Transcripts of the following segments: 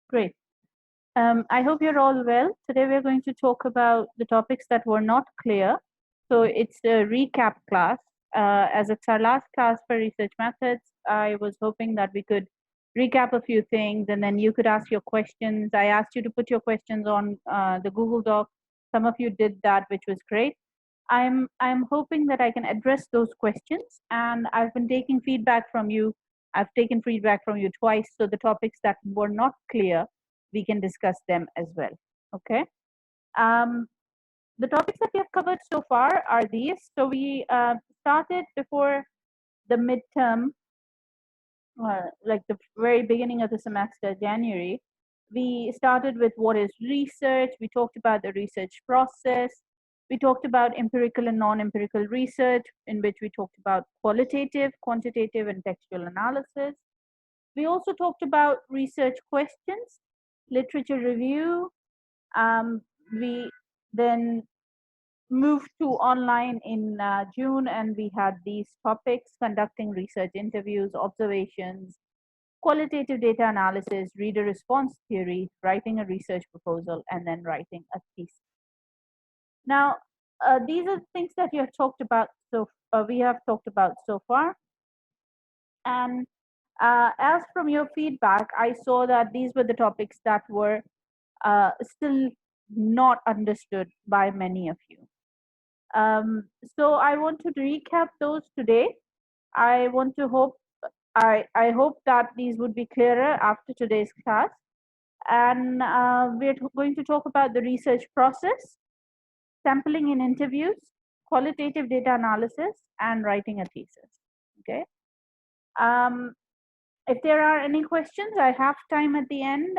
Great. I hope you're all well. Today we're going to talk about the topics that were not clear. So it's a recap class. As it's our last class for research methods, I was hoping that we could recap a few things and then you could ask your questions. I asked you to put your questions on the Google Doc. Some of you did that, which was great. I'm hoping that I can address those questions, and I've been taking feedback from you. I've taken feedback from you twice, so the topics that were not clear, we can discuss them as well. Okay. Um, the topics that we have covered so far are these. So we started before the midterm, like the very beginning of the semester, January. We started with what is research. We talked about the research process. We talked about empirical and non-empirical research, in which we talked about qualitative, quantitative, and textual analysis. We also talked about research questions, literature review. We then moved to online in June, and we had these topics: conducting research interviews, observations, qualitative data analysis, reader response theory, writing a research proposal, and then writing a thesis. Now, these are things that you have talked about. So we have talked about so far, and as from your feedback, I saw that these were the topics that were still not understood by many of you. So I want to recap those today. I want to hope I hope that these would be clearer after today's class. And we're going to talk about the research process, sampling in interviews, qualitative data analysis, and writing a thesis. Okay. Um, if there are any questions, I have time at the end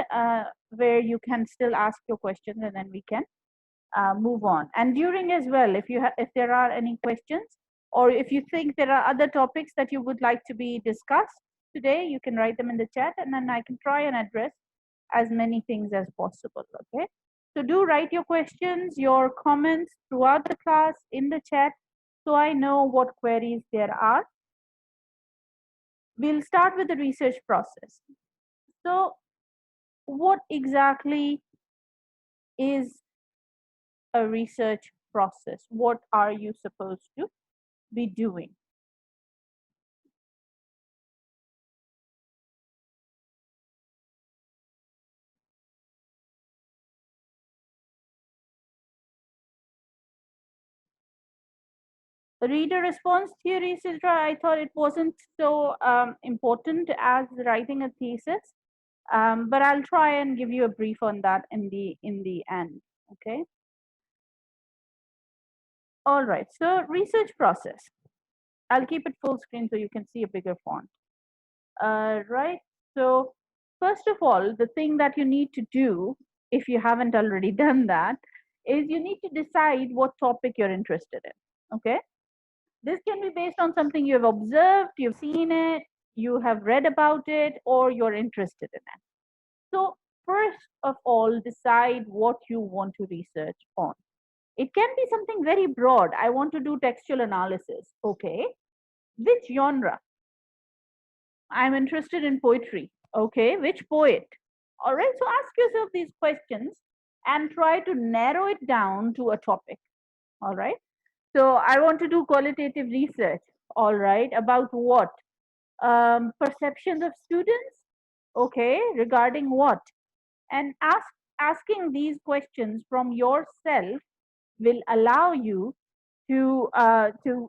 where you can still ask your questions, and then we can move on. And during as well, if there are any questions, or if you think there are other topics that you would like to be discussed today, you can write them in the chat, and then I can try and address as many things as possible. Okay. So do write your questions, your comments throughout the class in the chat, so I know what queries there are. We'll start with the research process. So what exactly is a research process? What are you supposed to be doing? Reader response theory, Sidra, I thought it wasn't so important as writing a thesis, but I'll try and give you a brief on that in the end. Okay. All right. So research process. I'll keep it full screen so you can see a bigger font. Right. So first of all, the thing that you need to do, if you haven't already done that, is you need to decide what topic you're interested in. Okay. This can be based on something you have observed, you've seen it, you have read about it, or you're interested in it. So, first of all, decide what you want to research on. It can be something very broad. I want to do textual analysis. Okay. Which genre? I'm interested in poetry. Okay. Which poet? All right. So, ask yourself these questions and try to narrow it down to a topic. All right. So I want to do qualitative research. All right. About what? Perceptions of students. Okay. Regarding what? And asking these questions from yourself will allow you to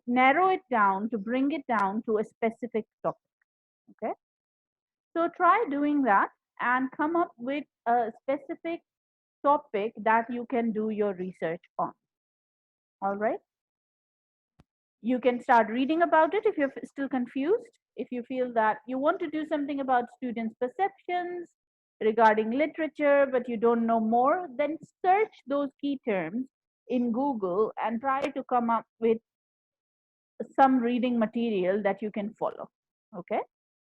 narrow it down, to bring it down to a specific topic. Okay. So try doing that and come up with a specific topic that you can do your research on. All right. You can start reading about it if you're still confused. If you feel that you want to do something about students' perceptions regarding literature, but you don't know more, then search those key terms in Google and try to come up with some reading material that you can follow. Okay.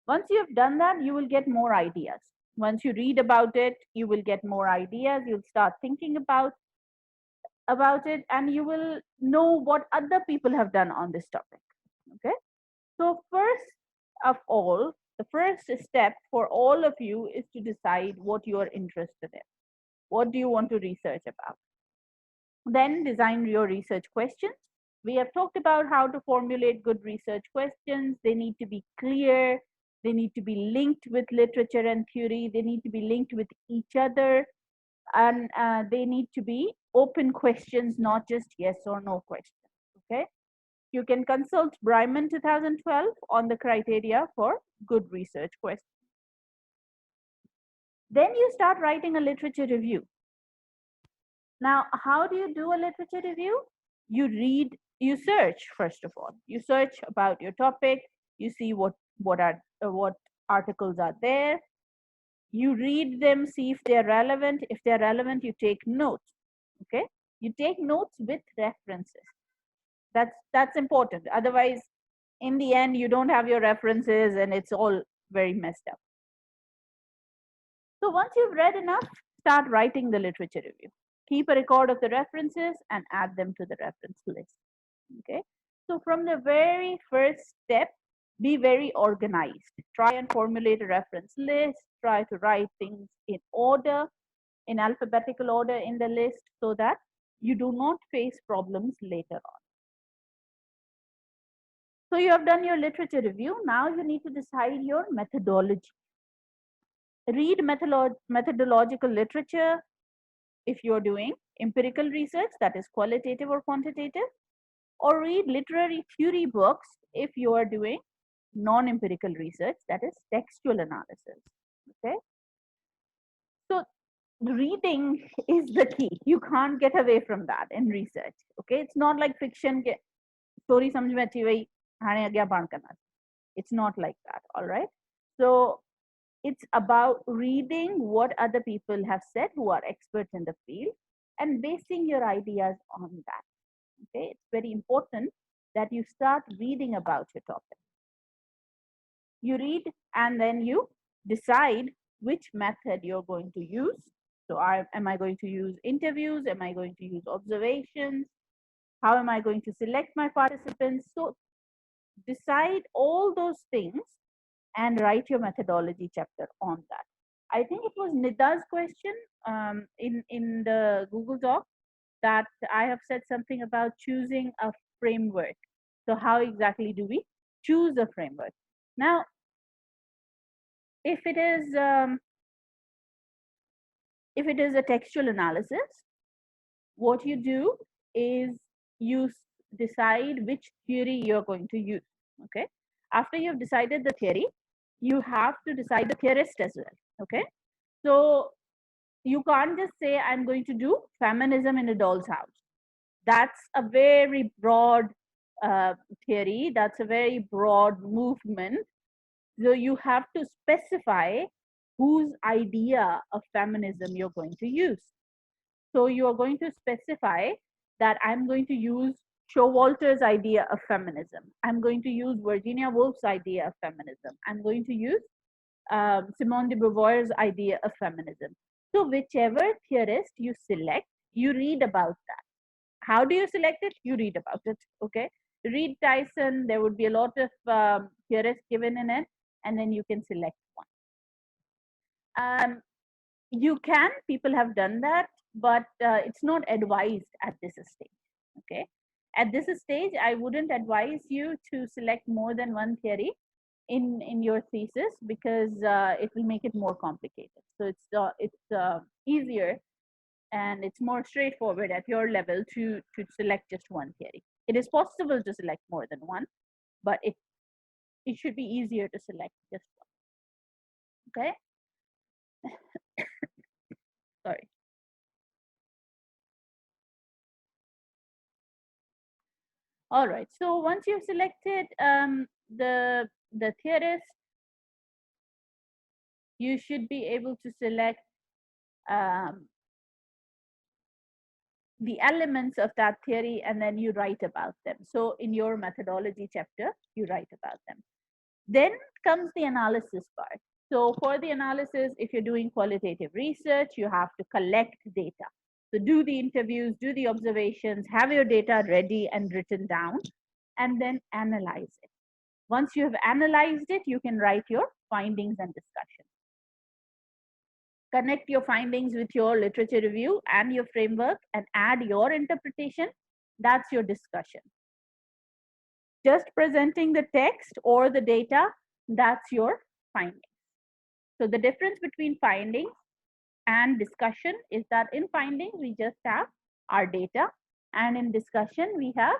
Once you've done that, you will get more ideas. Once you read about it, you will get more ideas. You'll start thinking about it, and you will know what other people have done on this topic. Okay. So first of all, The first step for all of you is to decide what you are interested in. What do you want to research about? Then design your research questions. We have talked about how to formulate good research questions. They need to be clear. They need to be linked with literature and theory. They need to be linked with each other. And they need to be open questions, not just yes or no questions. Okay. You can consult Bryman 2012 on the criteria for good research questions. Then you start writing a literature review. Now, how do you do a literature review? You read, you search first of all. You search about your topic. You see what articles are there. You read them, see if they are relevant. If they are relevant, you take notes. Okay, you take notes with references. That's important. Otherwise, in the end, you don't have your references, and it's all very messed up. So once you've read enough, start writing the literature review. Keep a record of the references and add them to the reference list. Okay. So from the very first step, be very organized. Try and formulate a reference list. Try to write things in order, in alphabetical order in the list, so that you do not face problems later on. So you have done your literature review. Now you need to decide your methodology. Read methodological literature if you're doing empirical research, that is qualitative or quantitative, or read literary theory books if you are doing non-empirical research, that is textual analysis. Okay. So reading is the key. You can't get away from that in research. Okay. It's not like fiction. Story samjh mein achi wahi, aane agya baan karna. It's not like that. All right. So it's about reading what other people have said who are experts in the field and basing your ideas on that. Okay, it's very important that you start reading about your topic. You read and then you decide which method you're going to use. So am I going to use interviews? Am I going to use observations? How am I going to select my participants? So decide all those things and write your methodology chapter on that. I think it was Nida's question in the Google Doc that I have said something about choosing a framework. So how exactly do we choose a framework? Now, if it is a textual analysis, what you do is you decide which theory you're going to use. Okay. After you've decided the theory, you have to decide the theorist as well. Okay. So you can't just say, I'm going to do feminism in a doll's house. That's a very broad theory. That's a very broad movement. So you have to specify whose idea of feminism you're going to use. So you are going to specify that I'm going to use Showalter's idea of feminism. I'm going to use Virginia Woolf's idea of feminism. I'm going to use Simone de Beauvoir's idea of feminism. So whichever theorist you select, you read about that. How do you select it? You read about it. Okay. Read Tyson. There would be a lot of theorists given in it, and then you can select one. People have done that, but it's not advised at this stage. Okay. At this stage, I wouldn't advise you to select more than one theory in your thesis because it will make it more complicated. So it's easier and it's more straightforward at your level to select just one theory. It is possible to select more than one, but it should be easier to select just one. Okay. Sorry. All right. So once you've selected the theorist, you should be able to select the elements of that theory, and then you write about them. So in your methodology chapter, you write about them. Then comes the analysis part. So for the analysis, if you're doing qualitative research, you have to collect data. So do the interviews, do the observations, have your data ready and written down, and then analyze it. Once you have analyzed it, you can write your findings and discussion. Connect your findings with your literature review and your framework and add your interpretation. That's your discussion. Just presenting the text or the data, that's your findings. So the difference between findings and discussion is that in findings, we just have our data, and in discussion, we have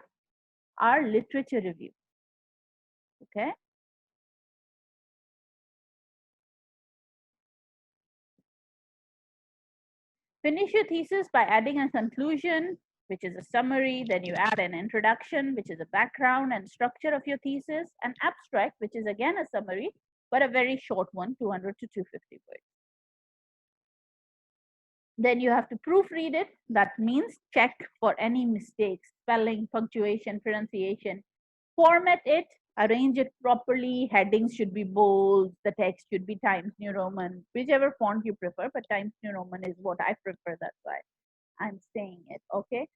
our literature review. Okay. Finish your thesis by adding a conclusion, which is a summary. Then you add an introduction, which is a background and structure of your thesis, an abstract, which is again a summary, but a very short one, 200 to 250 words. Then you have to proofread it. That means check for any mistakes, spelling, punctuation, pronunciation. Format it, arrange it properly. Headings should be bold. The text should be Times New Roman, whichever font you prefer, but Times New Roman is what I prefer. That's why I'm saying it. Okay.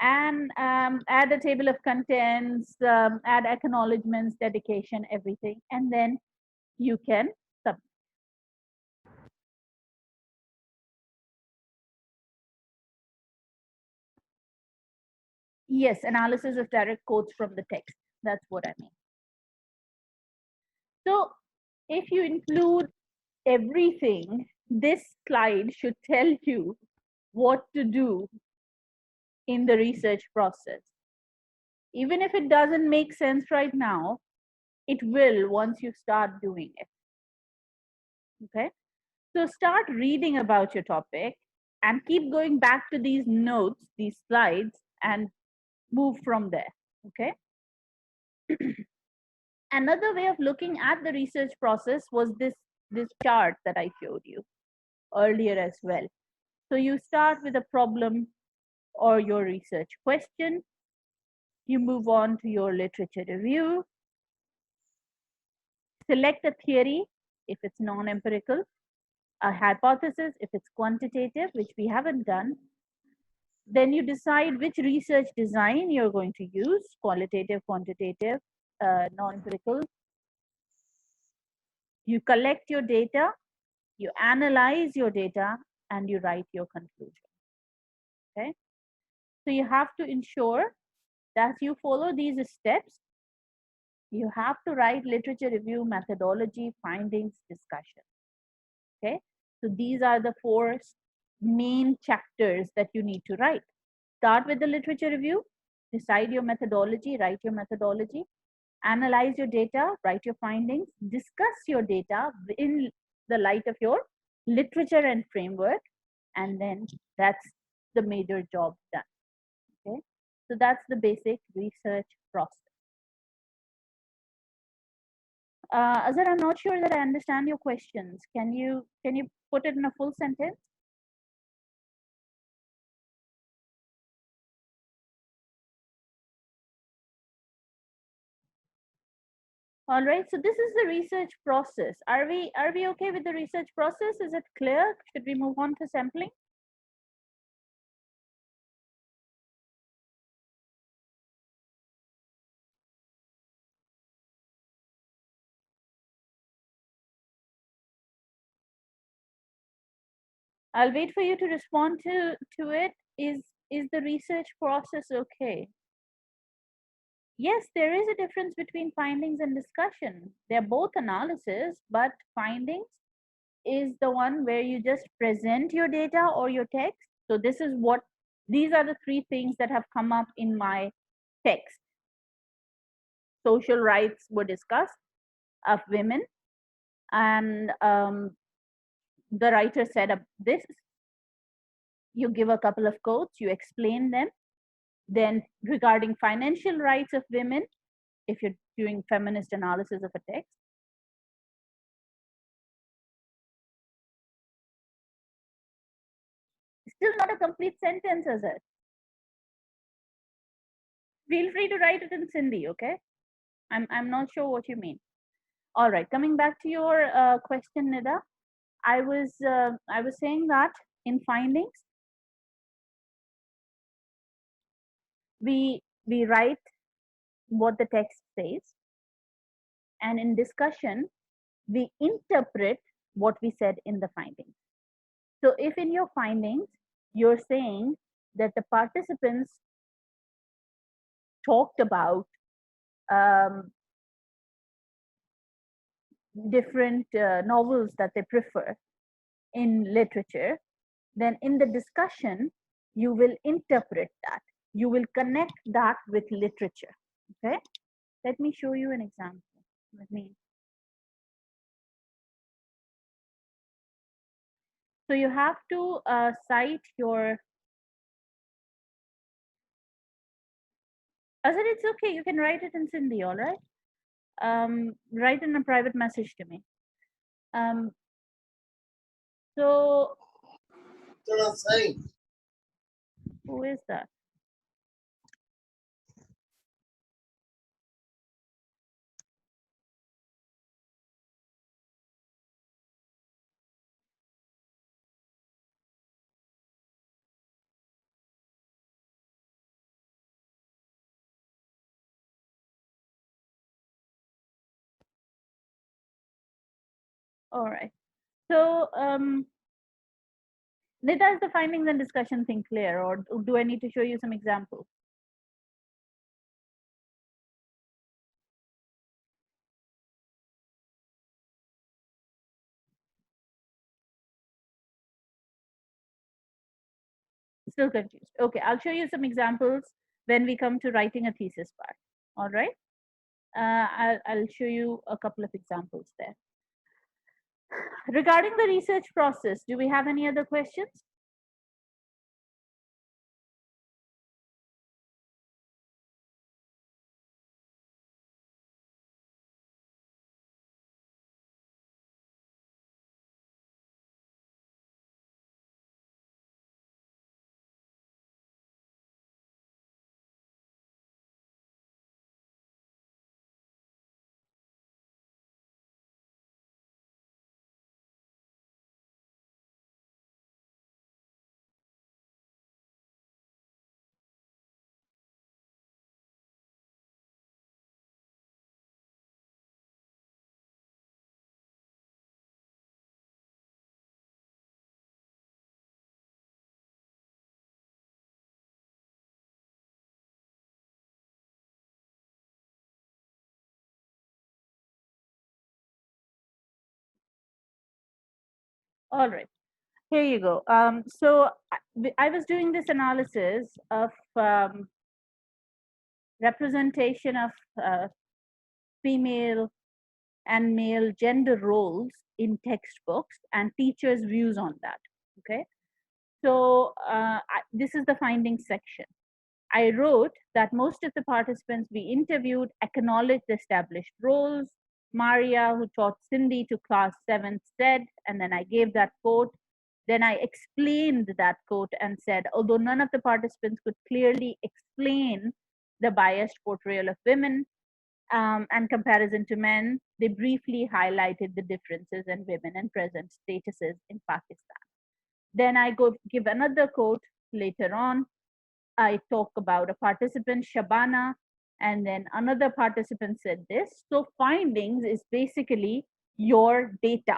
And add a table of contents, add acknowledgements, dedication, everything. And then you can submit. Yes, analysis of direct quotes from the text. That's what I mean. So if you include everything, this slide should tell you what to do in the research process. Even if it doesn't make sense right now, it will once you start doing it. Okay. So start reading about your topic and keep going back to these notes, these slides, and move from there. Okay. Another way of looking at the research process was this chart that I showed you earlier as well. So you start with a problem or your research question. You move on to your literature review. Select a theory if it's non-empirical, a hypothesis if it's quantitative, which we haven't done. Then you decide which research design you're going to use, qualitative, quantitative, non-empirical. You collect your data, you analyze your data, and you write your conclusion. Okay. So you have to ensure that you follow these steps. You have to write literature review, methodology, findings, discussion. Okay. So these are the four main chapters that you need to write. Start with the literature review, decide your methodology, write your methodology, analyze your data, write your findings, discuss your data in the light of your literature and framework, and then that's the major job done. Okay, so that's the basic research process. Azhar, I'm not sure that I understand your questions. Can you put it in a full sentence? All right, so this is the research process. Are we okay with the research process? Is it clear? Should we move on to sampling? I'll wait for you to respond to it. Is the research process okay? Yes, there is a difference between findings and discussion. They're both analysis, but findings is the one where you just present your data or your text. So this is what, these are the three things that have come up in my text. Social rights were discussed of women, and the writer said this. You give a couple of quotes, you explain them. Then regarding financial rights of women, if you're doing feminist analysis of a text. Still not a complete sentence, is it? Feel free to write it in Sindhi, okay? I'm not sure what you mean. All right, coming back to your question, Nida, I was saying that in findings, we write what the text says. And in discussion, we interpret what we said in the findings. So if in your findings, you're saying that the participants talked about um, different novels that they prefer in literature, then in the discussion, you will interpret that. You will connect that with literature. Okay, let me show you an example. Let me. So you have to cite your. I said it's okay. You can write it in Sindhi, all right? Write in a private message to me. Um, so who is that? All right. So Nita, is the findings and discussion thing clear, or do I need to show you some examples? Still confused. Okay, I'll show you some examples when we come to writing a thesis part. All right. I'll show you a couple of examples there. Regarding the research process, do we have any other questions? All right. Here you go. So I was doing this analysis of representation of female and male gender roles in textbooks and teachers' views on that. Okay. So this is the findings section. I wrote that most of the participants we interviewed acknowledged the established roles. Maria, who taught Sindhi to class 7, said, and then I gave that quote. Then I explained that quote and said, although none of the participants could clearly explain the biased portrayal of women and comparison to men, they briefly highlighted the differences in women and present statuses in Pakistan. Then I give another quote later on. I talk about a participant, Shabana, and then another participant said this. So findings is basically your data.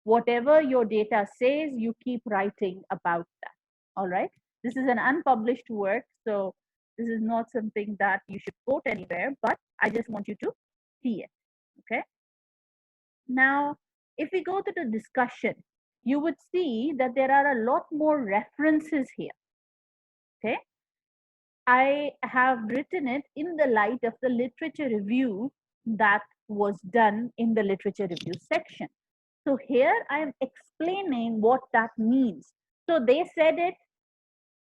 Whatever your data says, you keep writing about that. All right. This is an unpublished work, so this is not something that you should quote anywhere, but I just want you to see it. Okay. Now, if we go to the discussion, you would see that there are a lot more references here. Okay. I have written it in the light of the literature review that was done in the literature review section. So here I am explaining what that means. So they said it.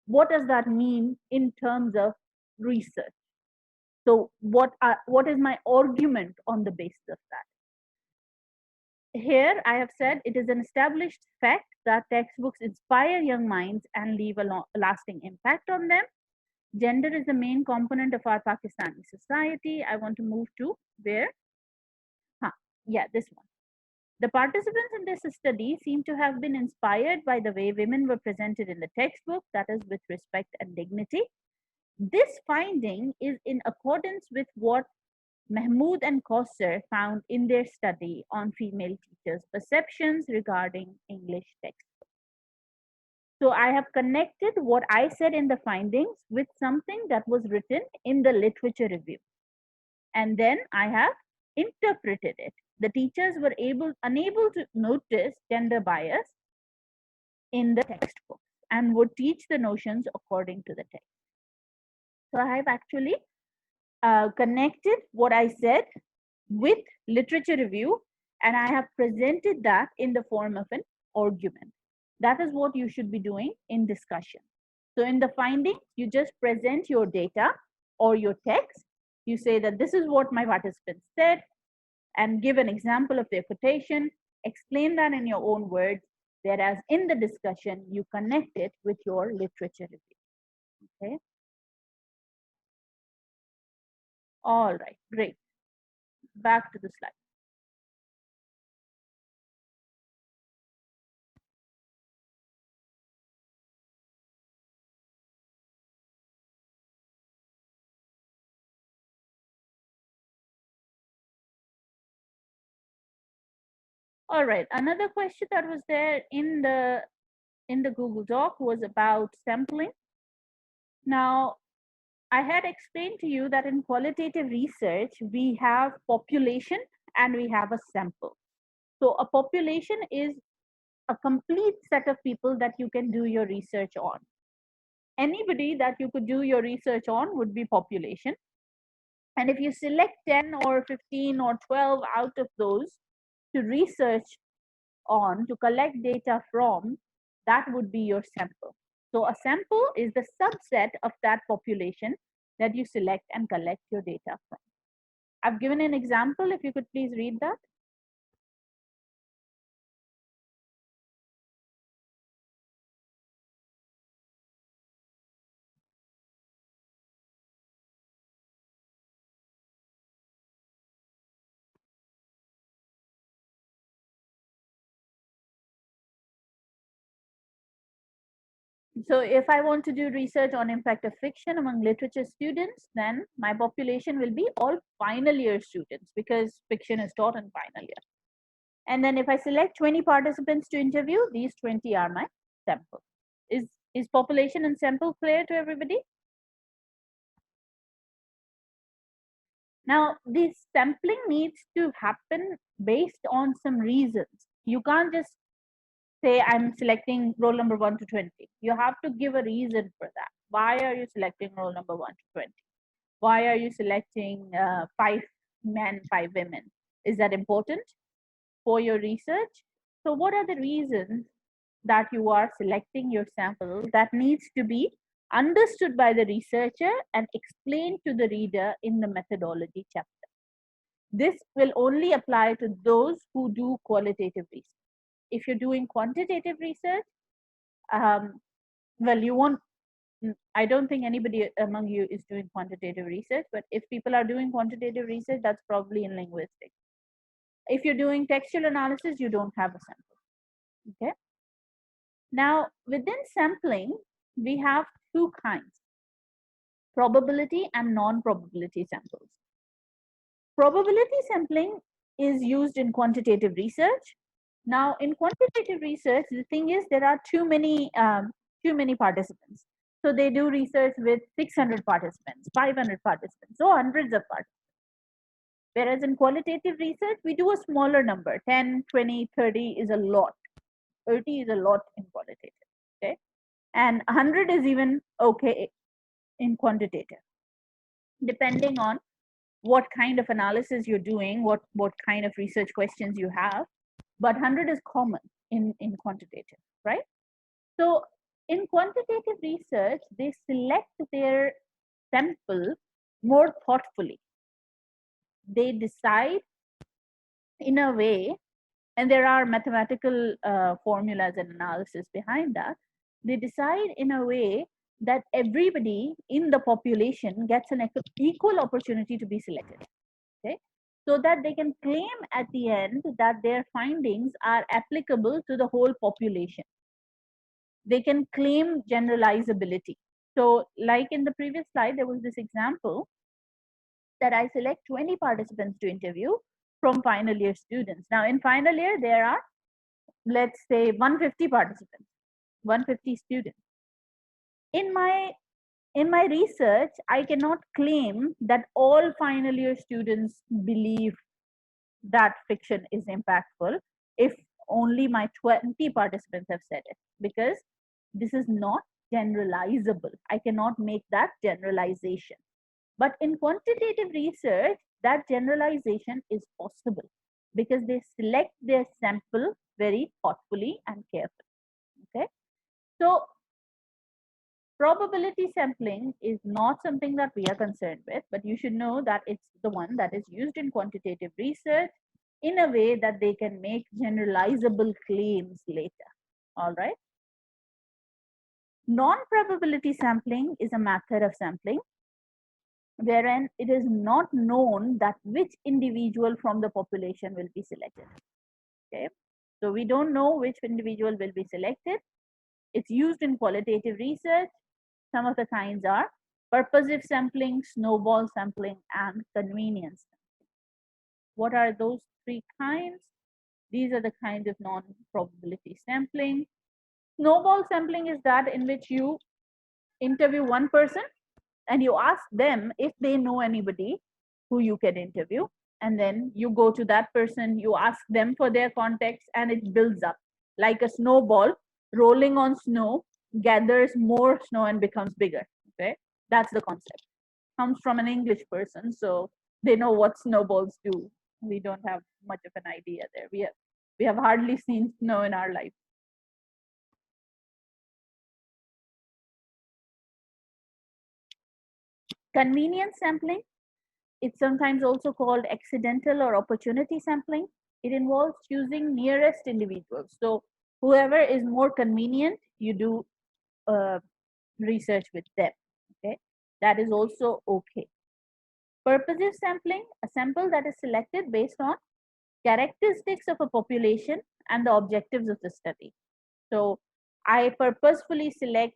What does that mean in terms of research? So what is my argument on the basis of that? Here I have said it is an established fact that textbooks inspire young minds and leave a lasting impact on them. Gender is the main component of our Pakistani society. I want to move to where? Yeah, this one. The participants in this study seem to have been inspired by the way women were presented in the textbook, that is, with respect and dignity. This finding is in accordance with what Mahmood and Kausar found in their study on female teachers' perceptions regarding English text. So I have connected what I said in the findings with something that was written in the literature review. And then I have interpreted it. The teachers were unable to notice gender bias in the textbook and would teach the notions according to the text. So I have actually connected what I said with literature review, and I have presented that in the form of an argument. That is what you should be doing in discussion. So in the findings, you just present your data or your text. You say that this is what my participants said and give an example of their quotation, explain that in your own words, whereas in the discussion, you connect it with your literature review. Okay. All right, great. Back to the slide. All right, another question that was there in the Google Doc was about sampling. Now, I had explained to you that in qualitative research, we have population and we have a sample. So a population is a complete set of people that you can do your research on. Anybody that you could do your research on would be population. And if you select 10 or 15 or 12 out of those to research on, to collect data from, that would be your sample. So a sample is the subset of that population that you select and collect your data from. I've given an example, if you could please read that. So if I want to do research on impact of fiction among literature students, then my population will be all final year students because fiction is taught in final year. And then if I select 20 participants to interview, these 20 are my sample. Is population and sample clear to everybody? Now, this sampling needs to happen based on some reasons. You can't just say, I'm selecting roll number 1 to 20. You have to give a reason for that. Why are you selecting roll number 1 to 20? Why are you selecting 5 men, 5 women? Is that important for your research? So, what are the reasons that you are selecting your sample that needs to be understood by the researcher and explained to the reader in the methodology chapter? This will only apply to those who do qualitative research. If you're doing quantitative research, well, you won't, I don't think anybody among you is doing quantitative research, but if people are doing quantitative research, that's probably in linguistics. If you're doing textual analysis, you don't have a sample. Okay. Now, within sampling, we have two kinds, probability and non-probability samples. Probability sampling is used in quantitative research. Now, in quantitative research, the thing is there are too many participants. So they do research with 600 participants, 500 participants, so hundreds of participants. Whereas in qualitative research, we do a smaller number, 10, 20, 30 is a lot. 30 is a lot in qualitative, okay? And 100 is even okay in quantitative, depending on what kind of analysis you're doing, what kind of research questions you have. But 100 is common in quantitative, right? So in quantitative research, they select their sample more thoughtfully. They decide in a way, and there are mathematical formulas and analysis behind that. They decide in a way that everybody in the population gets an equal opportunity to be selected. Okay, so that they can claim at the end that their findings are applicable to the whole population. They can claim generalizability. So like in the previous slide, there was this example that I select 20 participants to interview from final year students. Now in final year, there are, let's say, 150 participants, 150 students. In my research, I cannot claim that all final year students believe that fiction is impactful if only my 20 participants have said it, because this is not generalizable. I cannot make that generalization. But in quantitative research, that generalization is possible because they select their sample very thoughtfully and carefully. Okay. So probability sampling is not something that we are concerned with, but you should know that it's the one that is used in quantitative research in a way that they can make generalizable claims later. All right. Non-probability sampling is a method of sampling wherein it is not known that which individual from the population will be selected. Okay. So we don't know which individual will be selected. It's used in qualitative research. Some of the kinds are purposive sampling, snowball sampling, and convenience sampling. What are those three kinds? These are the kinds of non-probability sampling. Snowball sampling is that in which you interview one person and you ask them if they know anybody who you can interview, and then you go to that person, you ask them for their contacts, and it builds up like a snowball rolling on snow, gathers more snow and becomes bigger. Okay, that's the concept. Comes from an English person, so they know what snowballs do. We don't have much of an idea there. We have hardly seen snow in our life. Convenience sampling, it's sometimes also called accidental or opportunity sampling. It involves choosing nearest individuals. So whoever is more convenient, you do research with them. Okay, that is also okay. Purposive sampling, a sample that is selected based on characteristics of a population and the objectives of the study. So I purposefully select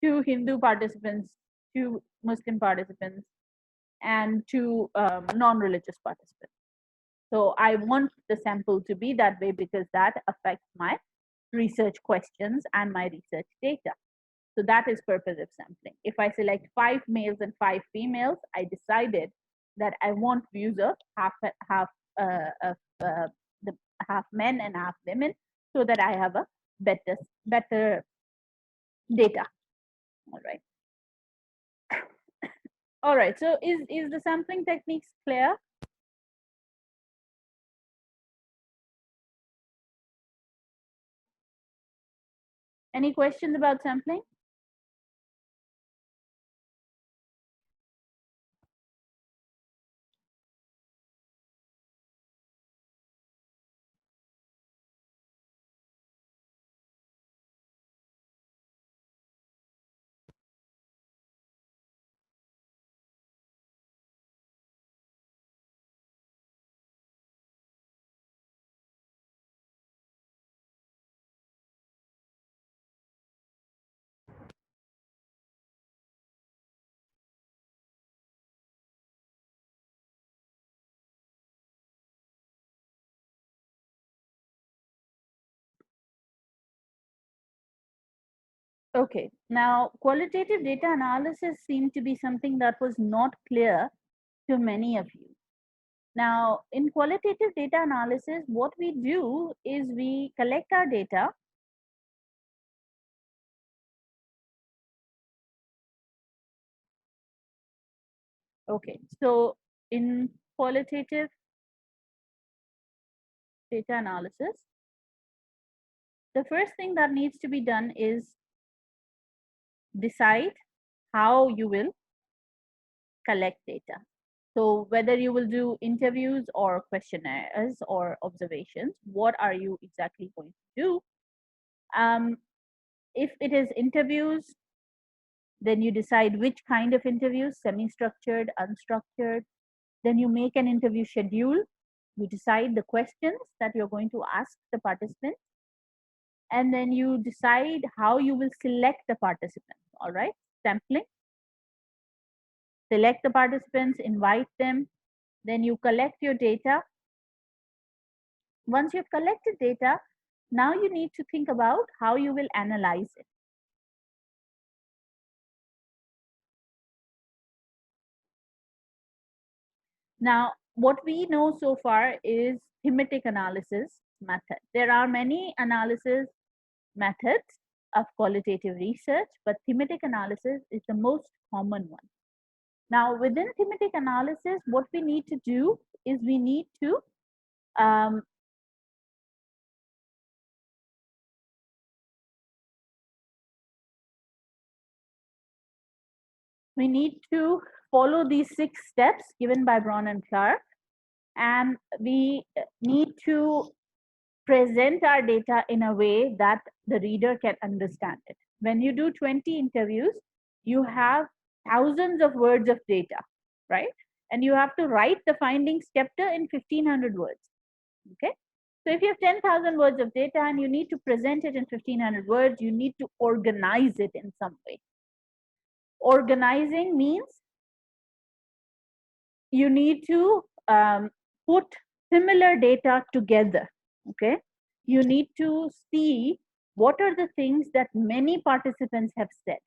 2 Hindu participants, 2 Muslim participants, and 2 non-religious participants. So I want the sample to be that way because that affects my research questions and my research data. So that is purposive sampling. If I select 5 males and 5 females, I decided that I want views of the half men and half women, so that I have a better data. All right. All right. So is the sampling techniques clear? Any questions about sampling? Okay, now qualitative data analysis seemed to be something that was not clear to many of you. Now, in qualitative data analysis, what we do is we collect our data. Okay, so in qualitative data analysis, the first thing that needs to be done is decide how you will collect data. So whether you will do interviews or questionnaires or observations, what are you exactly going to do? If it is interviews, then you decide which kind of interviews, semi-structured, unstructured. Then you make an interview schedule. You decide the questions that you're going to ask the participants. And then you decide how you will select the participants. All right, sampling. select the participants, invite them, then you collect your data. Once you've collected data, now you need to think about how you will analyze it. Now, what we know so far is thematic analysis method. There are many analysis methods of qualitative research, but thematic analysis is the most common one. Now, within thematic analysis, what we need to do is we need to um, follow these 6 steps given by Braun and Clark, and we need to present our data in a way that the reader can understand it. When you do 20 interviews, you have thousands of words of data, right? And you have to write the findings chapter in 1500 words. Okay. So if you have 10,000 words of data and you need to present it in 1500 words, you need to organize it in some way. Organizing means you need to put similar data together. Okay. You need to see what are the things that many participants have said.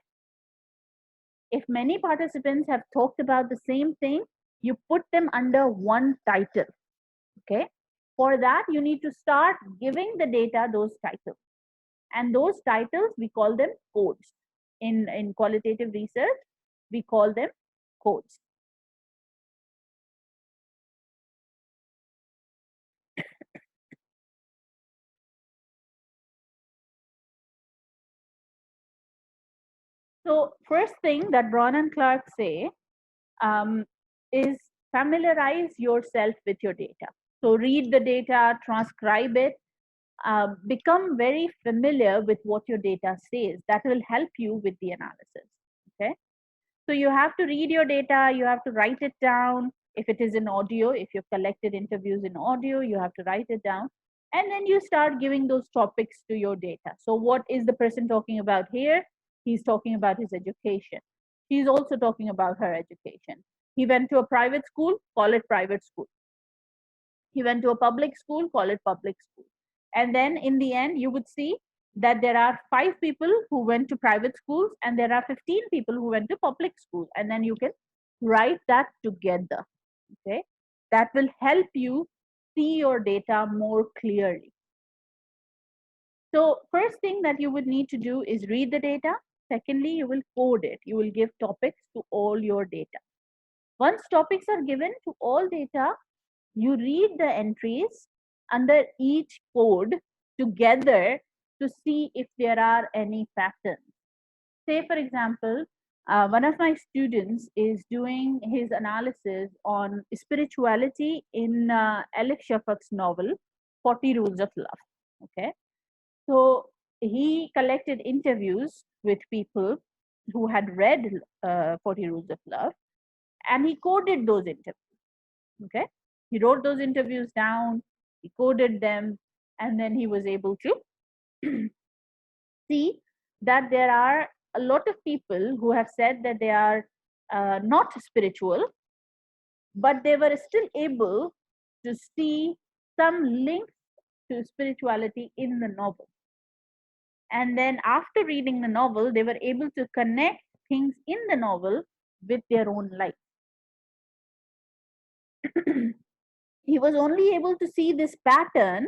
If many participants have talked about the same thing, you put them under one title. Okay. For that, you need to start giving the data those titles. And those titles, we call them codes. In qualitative research, we call them codes. So first thing that Braun and Clark say is familiarize yourself with your data. So read the data, transcribe it, become very familiar with what your data says. That will help you with the analysis. Okay. So you have to read your data, you have to write it down. If it is in audio, if you've collected interviews in audio, you have to write it down. And then you start giving those topics to your data. So what is the person talking about here? He's talking about his education. She's also talking about her education. He went to a private school, call it private school. He went to a public school, call it public school. And then in the end, you would see that there are 5 people who went to private schools and there are 15 people who went to public schools. And then you can write that together. Okay. That will help you see your data more clearly. So first thing that you would need to do is read the data. Secondly, you will code it. You will give topics to all your data. Once topics are given to all data, you read the entries under each code together to see if there are any patterns. Say, for example, one of my students is doing his analysis on spirituality in Alec Shafak's novel, 40 Rules of Love. Okay. So he collected interviews with people who had read 40 Rules of Love, and he coded those interviews. Okay. He wrote those interviews down, he coded them, and then he was able to see that there are a lot of people who have said that they are not spiritual, but they were still able to see some links to spirituality in the novel. And then after reading the novel, they were able to connect things in the novel with their own life. He was only able to see this pattern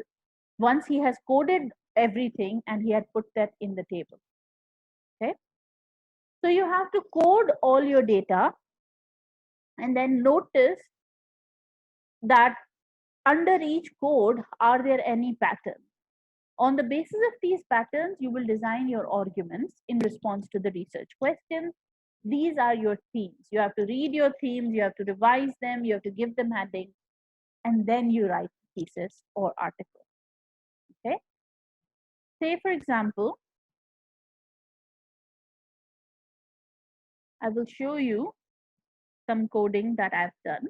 once he has coded everything and he had put that in the table. Okay. So you have to code all your data and then notice that under each code, are there any patterns? On the basis of these patterns, you will design your arguments in response to the research questions. These are your themes. You have to read your themes, you have to revise them, you have to give them headings, and then you write thesis or article. Okay. Say, for example, I will show you some coding that I've done.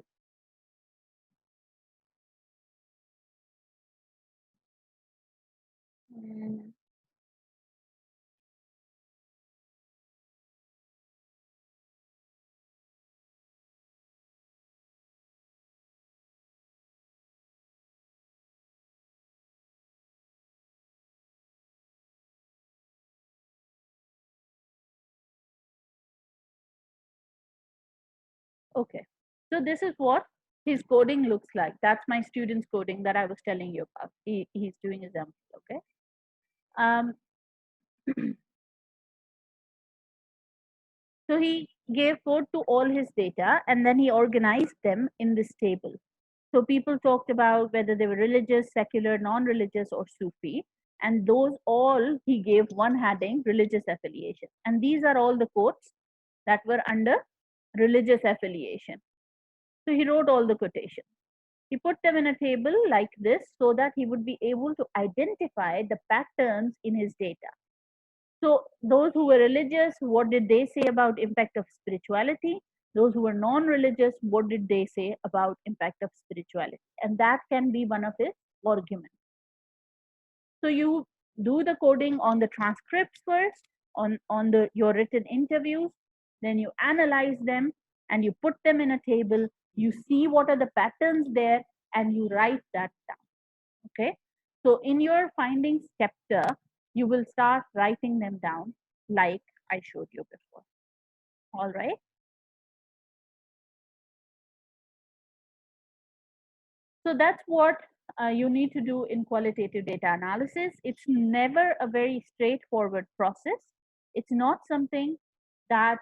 Okay. So this is what his coding looks like. That's my student's coding that I was telling you about. He's doing his MPhil, okay? Um, so he gave code to all his data and then he organized them in this table. So people talked about whether they were religious, secular, non-religious, or Sufi. And those all he gave one heading, religious affiliation. And these are all the quotes that were under religious affiliation. So he wrote all the quotations. He put them in a table like this so that he would be able to identify the patterns in his data. So those who were religious, what did they say about impact of spirituality? Those who were non-religious, what did they say about impact of spirituality? And that can be one of his arguments. So you do the coding on the transcripts first, on your written interviews, then you analyze them and you put them in a table. You see what are the patterns there and you write that down. Okay. So in your findings chapter, you will start writing them down like I showed you before. All right. So that's what you need to do in qualitative data analysis. It's never a very straightforward process. It's not something that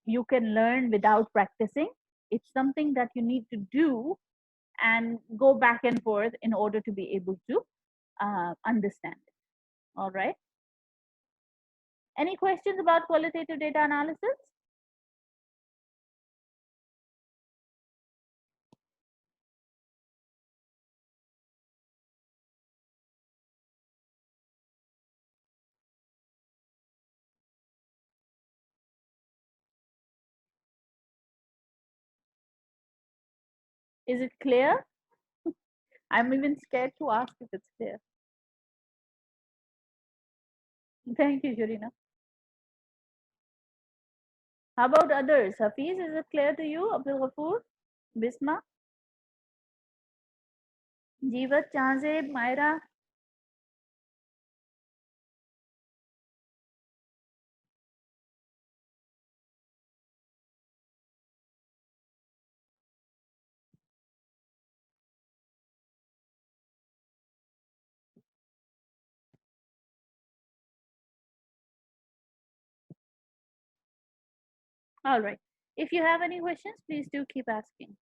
you can learn without practicing. It's something that you need to do and go back and forth in order to be able to understand it. All right. Any questions about qualitative data analysis? Is it clear? I'm even scared to ask if it's clear. Thank you, Shurina. How about others? Hafiz, is it clear to you? Abdul Ghafoor? Bisma? Jeevat, Chazeb, Myra? All right. If you have any questions, please do keep asking.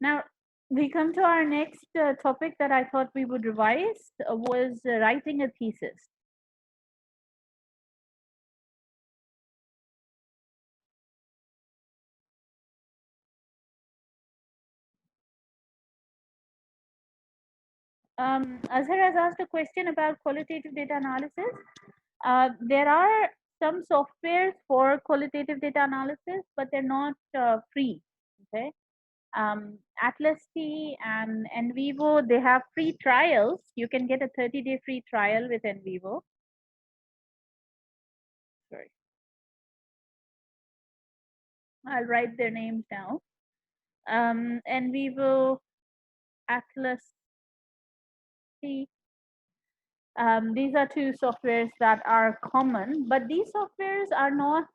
Now, we come to our next topic that I thought we would revise was writing a thesis. Azhar has asked a question about qualitative data analysis. There are some softwares for qualitative data analysis, but they're not free. Okay. Atlas T and NVivo, they have free trials. You can get a 30-day free trial with NVivo. Sorry. I'll write their names down. NVivo, Atlas T. These are two softwares that are common, but these softwares are not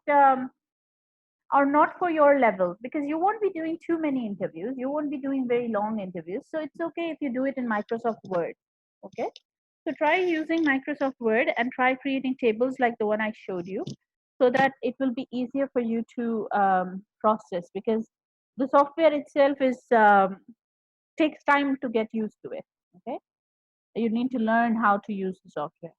for your level because you won't be doing too many interviews. You won't be doing very long interviews. So it's okay if you do it in Microsoft Word. Okay. So try using Microsoft Word and try creating tables like the one I showed you so that it will be easier for you to process because the software itself is takes time to get used to it. Okay. You need to learn how to use the software.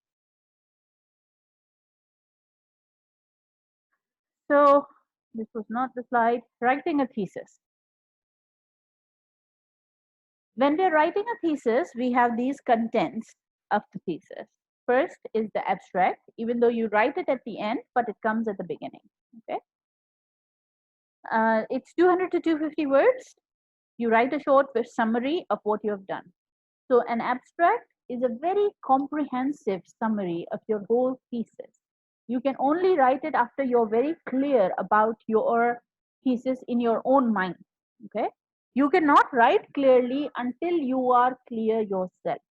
So this was not the slide. Writing a thesis. When we're writing a thesis, we have these contents of the thesis. First is the abstract, even though you write it at the end, but it comes at the beginning. Okay. It's 200 to 250 words. You write a short summary of what you have done. So an abstract is a very comprehensive summary of your whole thesis. You can only write it after you're very clear about your thesis in your own mind. Okay. You cannot write clearly until you are clear yourself.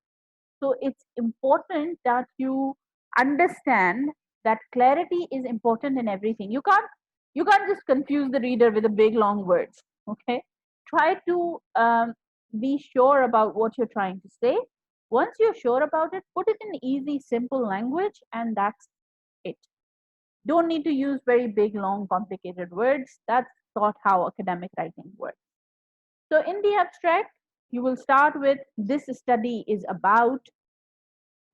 So it's important that you understand that clarity is important in everything. You can't You can't just confuse the reader with the big long words. Okay, try to be sure about what you're trying to say. Once you're sure about it, put it in easy, simple language, and that's it. Don't need to use very big, long, complicated words. That's not how academic writing works. So in the abstract, you will start with this study is about,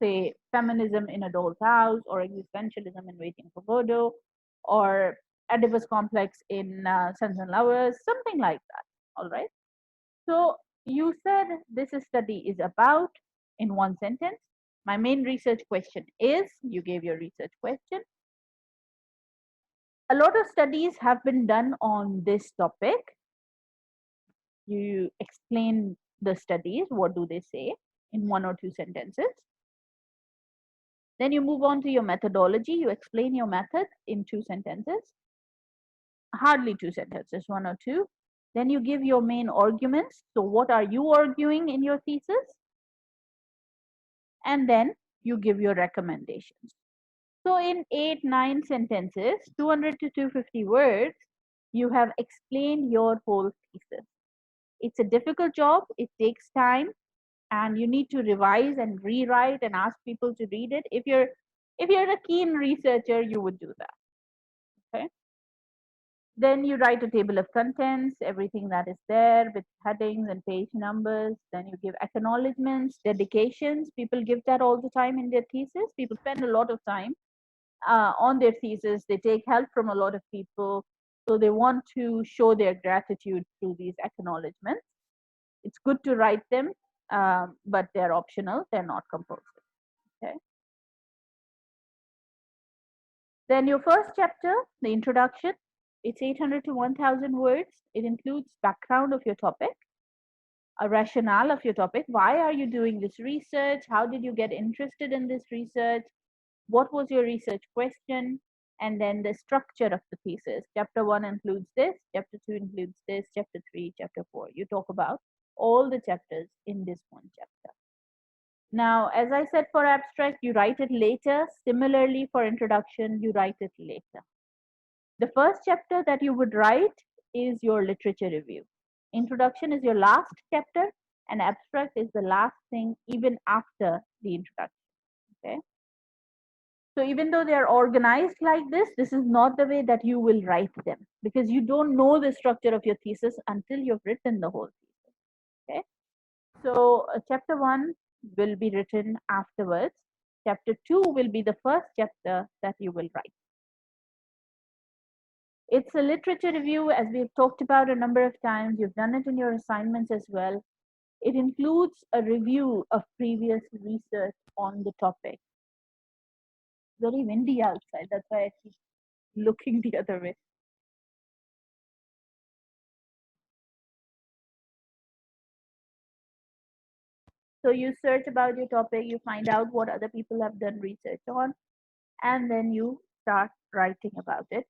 say, feminism in a doll's house, or existentialism in Waiting for Godot, or Oedipus complex in Sons and Lovers, something like that. All right. So you said this study is about in one sentence. My main research question is, you gave your research question. A lot of studies have been done on this topic. You explain the studies, what do they say in one or two sentences. Then you move on to your methodology. You explain your method in two sentences, hardly two sentences, one or two. Then you give your main arguments. So what are you arguing in your thesis? And then you give your recommendations. So in 8, 9 sentences, 200 to 250 words, you have explained your whole thesis. It's a difficult job. It takes time, and you need to revise and rewrite and ask people to read it. If you're a keen researcher, you would do that. Okay. Then you write a table of contents, everything that is there with headings and page numbers. Then you give acknowledgements, dedications. People give that all the time in their thesis. People spend a lot of time on their thesis. They take help from a lot of people. So they want to show their gratitude through these acknowledgements. It's good to write them, but they're optional. They're not compulsory. Okay. Then your first chapter, the introduction, it's 800 to 1000 words. It includes background of your topic, a rationale of your topic. Why are you doing this research? How did you get interested in this research? What was your research question? And then the structure of the thesis. Chapter 1 includes this, chapter 2 includes this, chapter 3, chapter 4. You talk about all the chapters in this one chapter. Now, as I said, for abstract, you write it later. Similarly, for introduction, you write it later. The first chapter that you would write is your literature review. Introduction is your last chapter, and abstract is the last thing even after the introduction. Okay. So even though they are organized like this is not the way that you will write them, because you don't know the structure of your thesis until you've written the whole thesis. Okay. So chapter 1 will be written afterwards. Chapter 2 will be the first chapter that you will write. It's a literature review, as we've talked about a number of times. You've done it in your assignments as well. It includes a review of previous research on the topic. Very windy outside, that's why I keep looking the other way. So you search about your topic, you find out what other people have done research on, and then you start writing about it.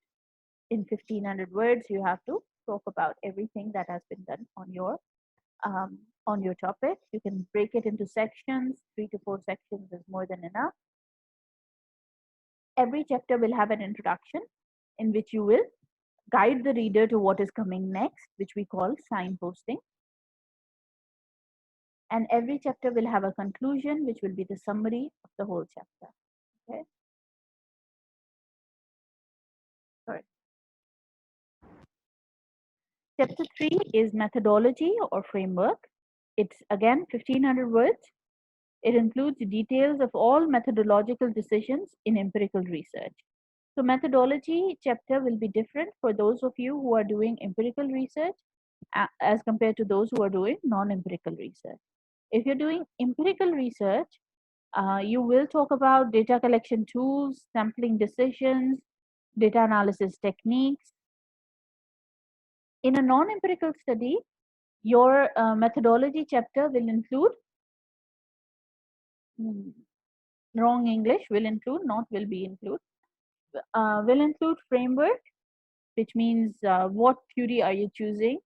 In 1500 words, you have to talk about everything that has been done on your topic. You can break it into sections. 3 to 4 sections is more than enough. Every chapter will have an introduction in which you will guide the reader to what is coming next, which we call signposting. And every chapter will have a conclusion, which will be the summary of the whole chapter. Okay. Sorry. Chapter 3 is methodology or framework. It's again 1500 words. It includes details of all methodological decisions in empirical research. So methodology chapter will be different for those of you who are doing empirical research as compared to those who are doing non-empirical research. If you're doing empirical research, you will talk about data collection tools, sampling decisions, data analysis techniques. In a non-empirical study, your methodology chapter will include, wrong English, will include, not will be include, will include framework, which means what theory are you choosing?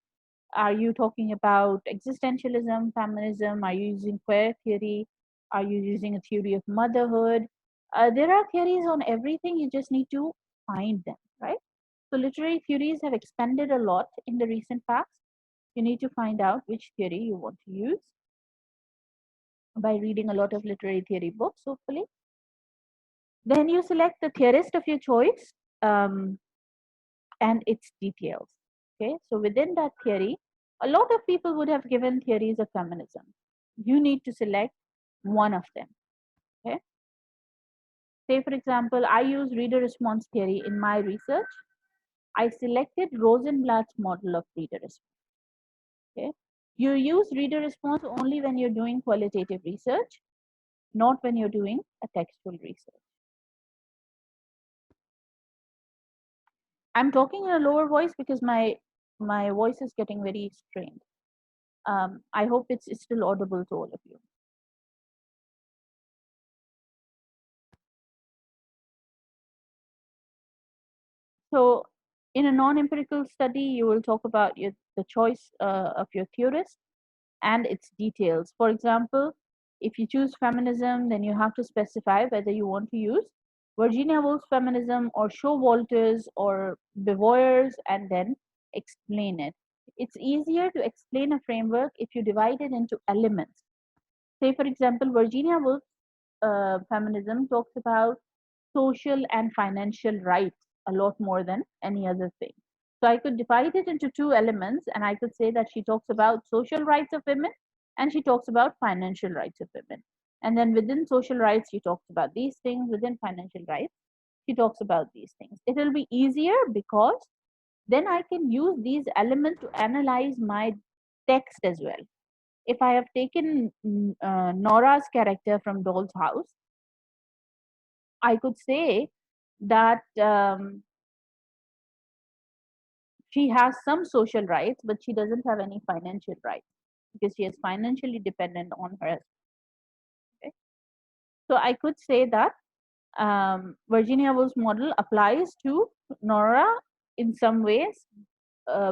Are you talking about existentialism, feminism? Are you using queer theory? Are you using a theory of motherhood? There are theories on everything. You just need to find them, right? So literary theories have expanded a lot in the recent past. You need to find out which theory you want to use by reading a lot of literary theory books, hopefully. Then you select the theorist of your choice and its details. Okay, so within that theory, a lot of people would have given theories of feminism. You need to select one of them. Okay, say for example, I use reader response theory in my research. I selected Rosenblatt's model of reader response. Okay, you use reader response only when you're doing qualitative research, not when you're doing a textual research. I'm talking in a lower voice because my voice is getting very strained. I hope it's still audible to all of you. So, in a non-empirical study, you will talk about the choice of your theorist and its details. For example, if you choose feminism, then you have to specify whether you want to use Virginia Woolf's feminism or Showalter's or Beauvoir's and then explain it. It's easier to explain a framework if you divide it into elements. Say, for example, Virginia Woolf's feminism talks about social and financial rights a lot more than any other thing. So I could divide it into two elements and I could say that she talks about social rights of women and she talks about financial rights of women. And then within social rights, she talks about these things. Within financial rights, she talks about these things. It will be easier because then I can use these elements to analyze my text as well. If I have taken Nora's character from Doll's House, I could say that she has some social rights, but she doesn't have any financial rights because she is financially dependent on her husband. Okay? So I could say that Virginia Woolf's model applies to Nora in some ways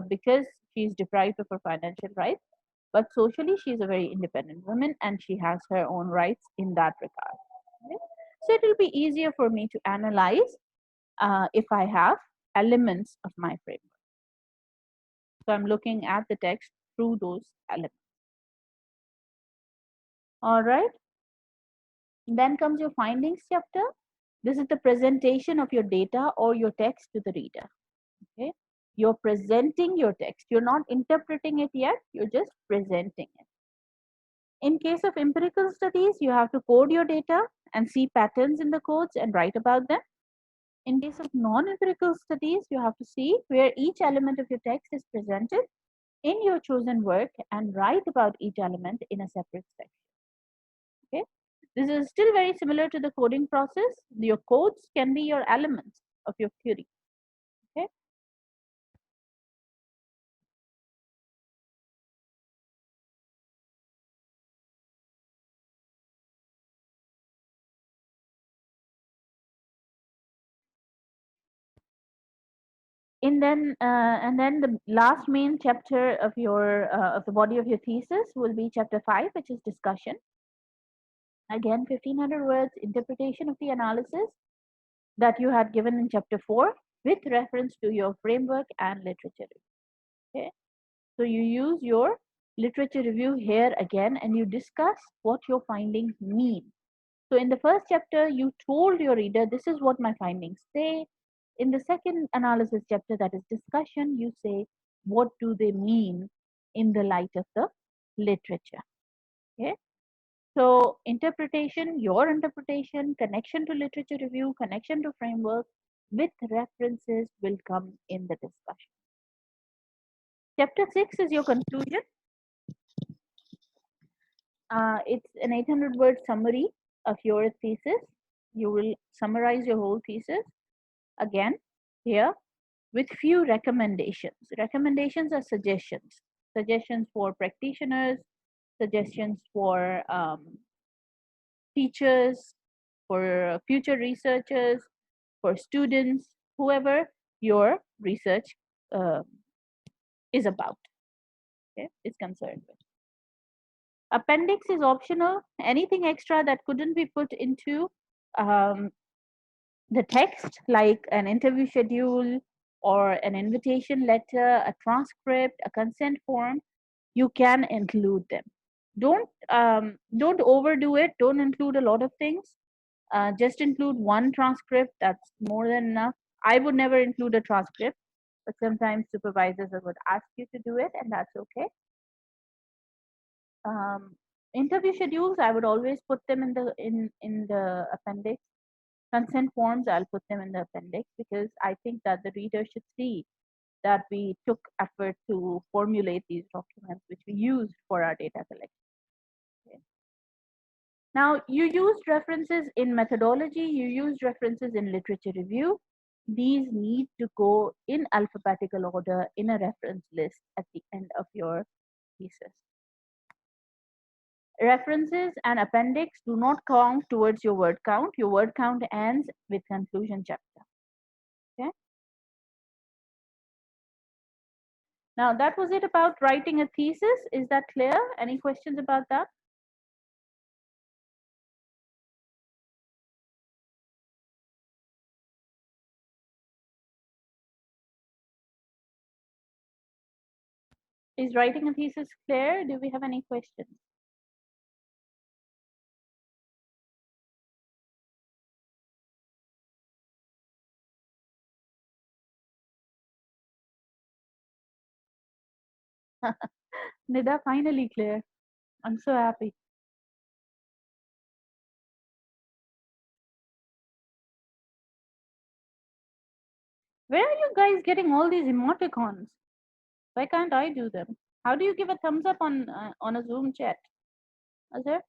because she is deprived of her financial rights, but socially she is a very independent woman and she has her own rights in that regard. Okay? So it will be easier for me to analyze if I have elements of my framework. So I'm looking at the text through those elements. All right. Then comes your findings chapter. This is the presentation of your data or your text to the reader. Okay. You're presenting your text. You're not interpreting it yet. You're just presenting it. In case of empirical studies, you have to code your data and see patterns in the codes and write about them. In case of non-empirical studies, you have to see where each element of your text is presented in your chosen work and write about each element in a separate section. Okay, this is still very similar to the coding process. Your codes can be your elements of your theory. Okay, and then the last main chapter of your of the body of your thesis will be chapter 5, which is discussion. Again, 1500 words interpretation of the analysis that you had given in chapter 4 with reference to your framework and literature. Okay, so you use your literature review here again and you discuss what your findings mean. So in the first chapter, you told your reader, this is what my findings say. In the second analysis chapter, that is discussion, you say, what do they mean in the light of the literature? Okay. So interpretation, your interpretation, connection to literature review, connection to framework with references will come in the discussion. Chapter 6 is your conclusion. It's an 800-word summary of your thesis. You will summarize your whole thesis again here with few recommendations. Recommendations are suggestions. Suggestions for practitioners, suggestions for teachers, for future researchers, for students, whoever your research uh, is about, okay, is concerned with. Appendix is optional. Anything extra that couldn't be put into the text, like an interview schedule or an invitation letter, a transcript, a consent form, you can include them. Don't overdo it. Don't include a lot of things. Just include one transcript. That's more than enough. I would never include a transcript, but sometimes supervisors would ask you to do it, and that's okay. Um, Interview schedules, I would always put them in the appendix. Consent forms, I'll put them in the appendix because I think that the reader should see that we took effort to formulate these documents, which we used for our data collection. Okay. Now, you used references in methodology, you used references in literature review. These need to go in alphabetical order in a reference list at the end of your thesis. References and appendix do not count towards your word count. Your word count ends with conclusion chapter. Okay. Now that was it about writing a thesis. Is that clear? Any questions about that? Is writing a thesis clear? Do we have any questions? Nida, finally clear. I'm so happy. Where are you guys getting all these emoticons? Why can't I do them? How do you give a thumbs up on a Zoom chat? Azhar?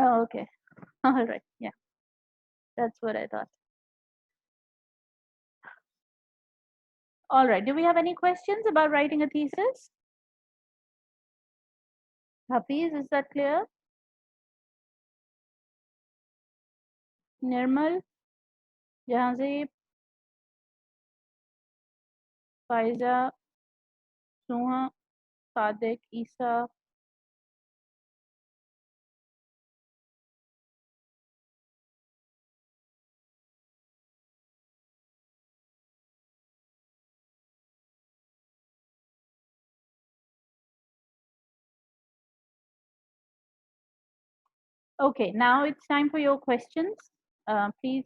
Oh, okay. All right. Yeah, that's what I thought. All right. Do we have any questions about writing a thesis? Hafiz, is that clear? Nirmal, Jahanzeeb, Faiza, Suha, Sadiq, Isa. Okay, now it's time for your questions. Please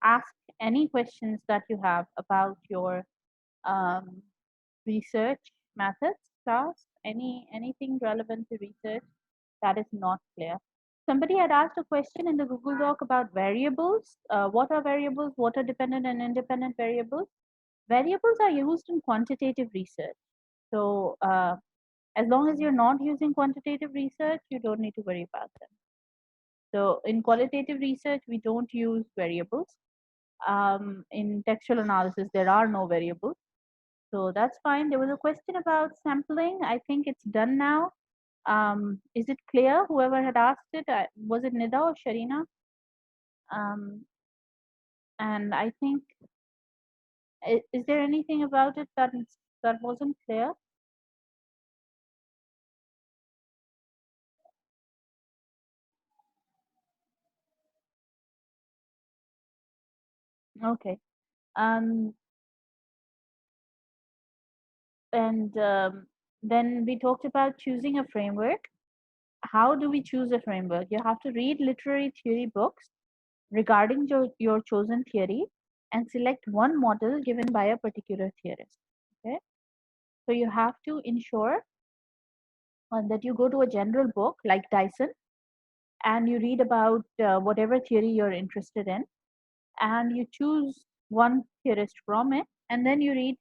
ask any questions that you have about your um, research methods, class, anything relevant to research that is not clear. Somebody had asked a question in the Google Doc about variables. What are variables? What are dependent and independent variables? Variables are used in quantitative research. So as long as you're not using quantitative research, you don't need to worry about them. So in qualitative research, we don't use variables. In textual analysis, there are no variables. So that's fine. There was a question about sampling. I think it's done now. Is it clear? Whoever had asked it, was it Nida or Sharina? Um, and I think, is there anything about it that wasn't clear? Okay. Um, and then we talked about choosing a framework. How do we choose a framework? You have to read literary theory books regarding your chosen theory and select one model given by a particular theorist. Okay. So you have to ensure that you go to a general book like Dyson and you read about whatever theory you're interested in and you choose one theorist from it and then you read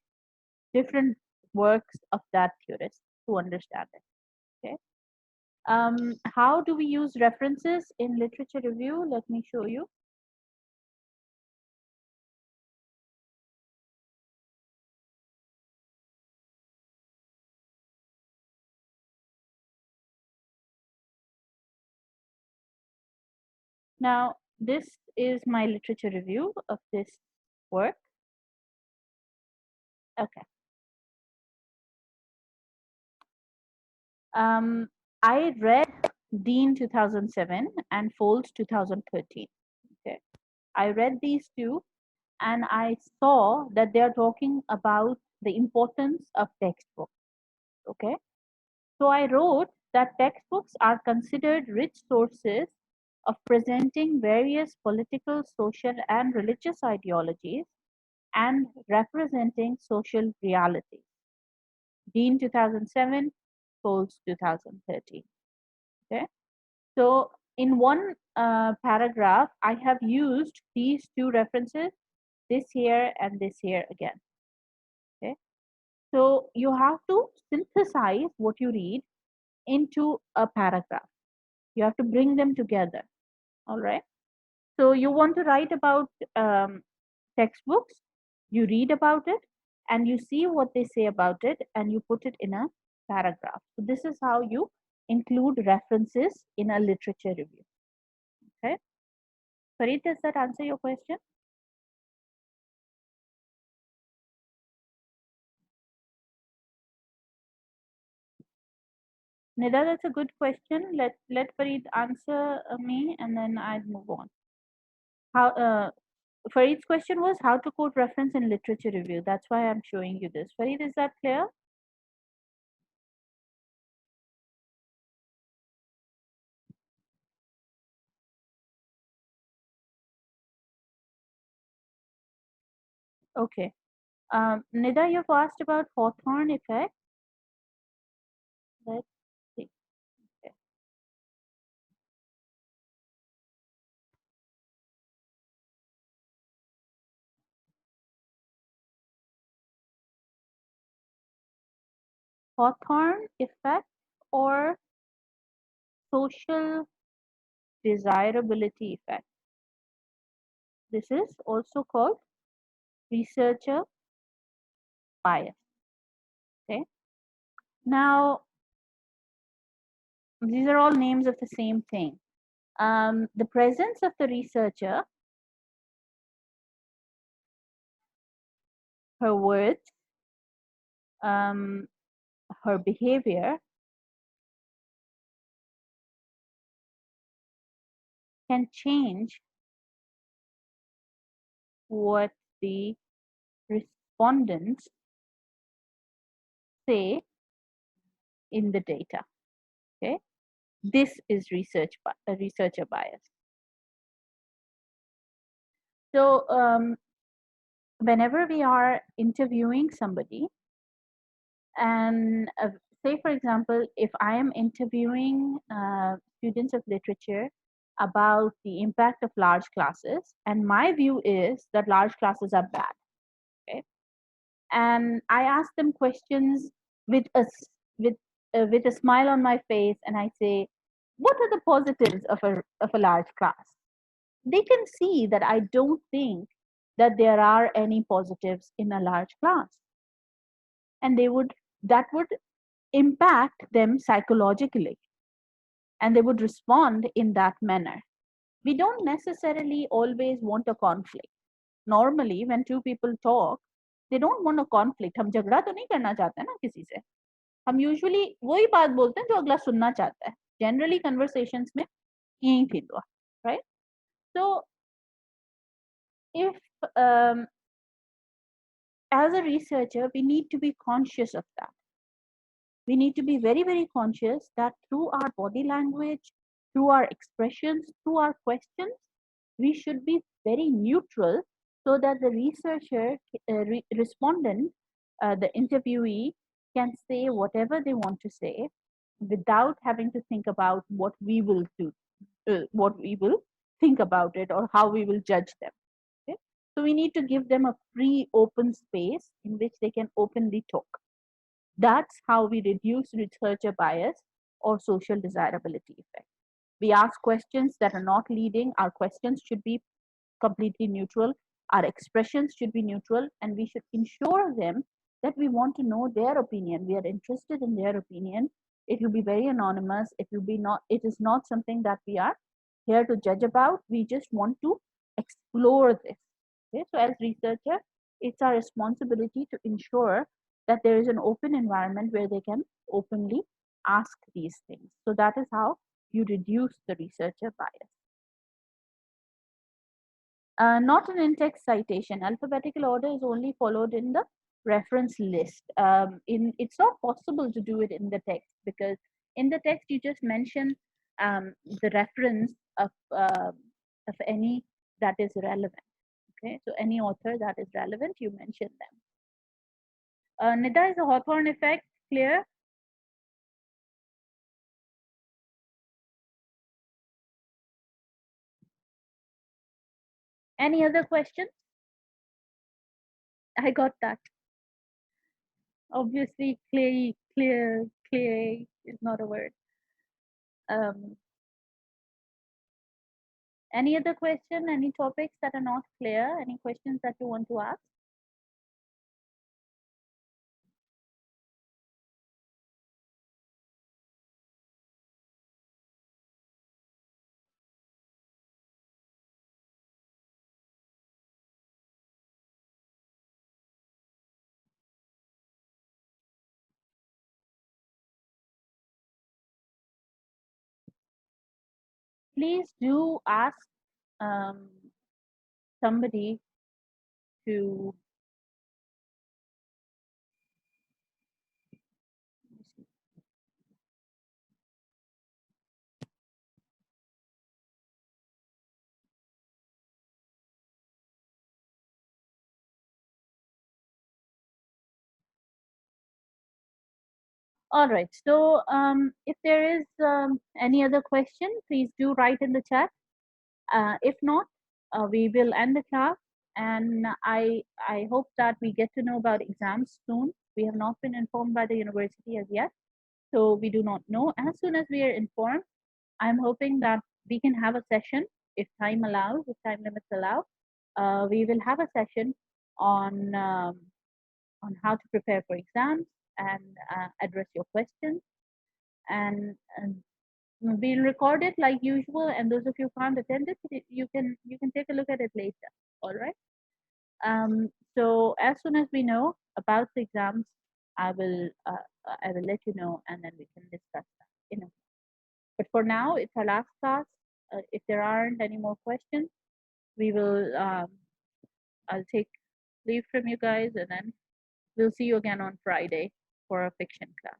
different works of that theorist to understand it. Okay. How do we use references in literature review? Let me show you. Now, this is my literature review of this work. Okay. I read Dean 2007 and Folds 2013. Okay. I read these two and I saw that they are talking about the importance of textbooks. Okay. So I wrote that textbooks are considered rich sources of presenting various political, social, and religious ideologies and representing social realities. Dean 2007, Folds 2013. Okay. So in one paragraph, I have used these two references, this here and this here again. Okay. So you have to synthesize what you read into a paragraph. You have to bring them together. All right. So you want to write about textbooks, you read about it, and you see what they say about it, and you put it in a paragraph. So this is how you include references in a literature review. Okay. Farid, does that answer your question? Nida, that's a good question. Let Farid answer me, and then I'll move on. How Farid's question was how to quote reference in literature review. That's why I'm showing you this. Farid, is that clear? Okay. Nida, you've asked about Hawthorne effect. Let's see. Okay. Hawthorne effect or social desirability effect. This is also called researcher bias. Okay. Now, these are all names of the same thing. The presence of the researcher, her words, um, her behavior can change what the respondents say in the data. Okay, this is researcher bias. So whenever we are interviewing somebody, and say for example, if I am interviewing students of literature about the impact of large classes, and my view is that large classes are bad. Okay, and I ask them questions with with with a smile on my face, and I say, "What are the positives of a large class?" They can see that I don't think that there are any positives in a large class, and that would impact them psychologically, and they would respond in that manner. We don't necessarily always want a conflict. Normally when two people talk, they don't want a conflict. हम झगड़ा तो नहीं करना चाहते ना किसी से. हम usually वही बात बोलते हैं जो अगला सुनना चाहता है. Generally conversations में यही थी हुआ, right? So if as a researcher we need to be conscious of that. We need to be very, very conscious that through our body language, through our expressions, through our questions, we should be very neutral so that the researcher, respondent, the interviewee can say whatever they want to say without having to think about what we will do, what we will think about it, or how we will judge them. Okay? So we need to give them a free, open space in which they can openly talk. That's how we reduce researcher bias or social desirability effect. We ask questions that are not leading. Our questions should be completely neutral. Our expressions should be neutral, and we should ensure them that we want to know their opinion. We are interested in their opinion. It will be very anonymous. It will be not. It is not something that we are here to judge about. We just want to explore this. Okay, so as researcher, it's our responsibility to ensure that there is an open environment where they can openly ask these things. So that is how you reduce the researcher bias. Not an in-text citation. Alphabetical order is only followed in the reference list. It's not possible to do it in the text, because in the text you just mention the reference of any that is relevant. Okay, so any author that is relevant, you mention them. Nida, is the Hawthorne effect clear? Any other questions? I got that. Obviously, clear is not a word. Um, any other question? Any topics that are not clear? Any questions that you want to ask? Please do ask um, somebody to. All right. So if there is any other question, please do write in the chat. If not, we will end the class. And I hope that we get to know about exams soon. We have not been informed by the university as yet, so we do not know. As soon as we are informed, I'm hoping that we can have a session, if time allows, if time limits allow. We will have a session on how to prepare for exams and address your questions. And we'll record it like usual. And those of you who can't attend it, you can take a look at it later. All right. So as soon as we know about the exams, I will I will let you know, and then we can discuss that. But for now, it's our last class. If there aren't any more questions, we will. I'll take leave from you guys, and then we'll see you again on Friday for a fiction class.